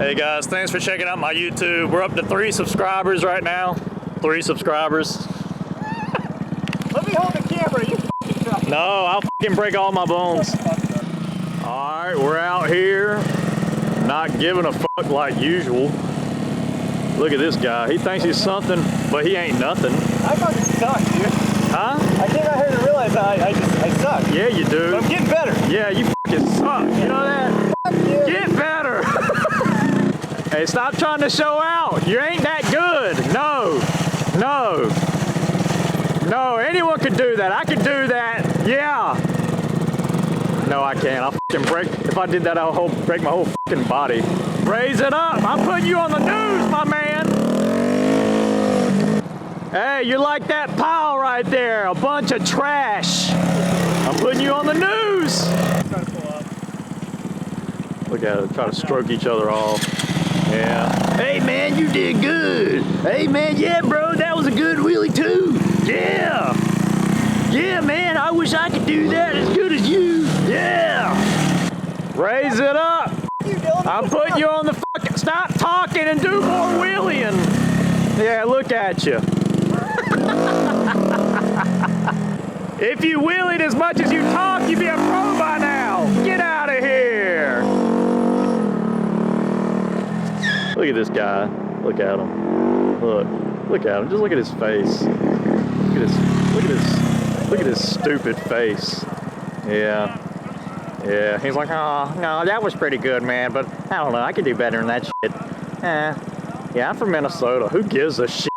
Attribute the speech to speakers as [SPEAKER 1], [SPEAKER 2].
[SPEAKER 1] Hey guys, thanks for checking out my YouTube. We're up to 3 subscribers right now. 3 subscribers.
[SPEAKER 2] Let me hold the camera, you f***ing try.
[SPEAKER 1] No, I'll f***ing break all my bones. Alright, we're out here, not giving a fuck like usual. Look at this guy. He thinks he's something, but he ain't nothing.
[SPEAKER 2] I fucking suck, dude.
[SPEAKER 1] Huh?
[SPEAKER 2] I came out here to realize I suck.
[SPEAKER 1] Yeah, you do.
[SPEAKER 2] But I'm getting better.
[SPEAKER 1] Yeah, you fucking suck. You know that?
[SPEAKER 2] Fuck you.
[SPEAKER 1] Get better. Hey, stop trying to show out. You ain't that good. No. No, anyone could do that. I could do that. Yeah. No, I can't. I'll fucking break. If I did that, I'll break my whole fucking body. Raise it up. I'm putting you on the news, my man. Hey, you're like that pile right there. A bunch of trash. I'm putting you on the news.
[SPEAKER 2] Try to pull up.
[SPEAKER 1] Look at it. Try to stroke each other off. Yeah. Hey, man, you did good. Hey, man, yeah, bro, that was a good wheelie, too. Yeah. Yeah, man, I wish I could do that as good as you. Yeah. Raise it up.
[SPEAKER 2] You, Dylan.
[SPEAKER 1] I'm putting you on the fucking... Stop talking and do more wheeling. Yeah, look at you. If you wheelied as much as you talk, you'd be a pro by now. Get out of here. Look at this guy. Look at him. Look at him. Just look at his face. Look at his stupid face. Yeah. Yeah. He's like, oh, no, that was pretty good, man, but I don't know. I could do better than that shit. Yeah, I'm from Minnesota. Who gives a shit?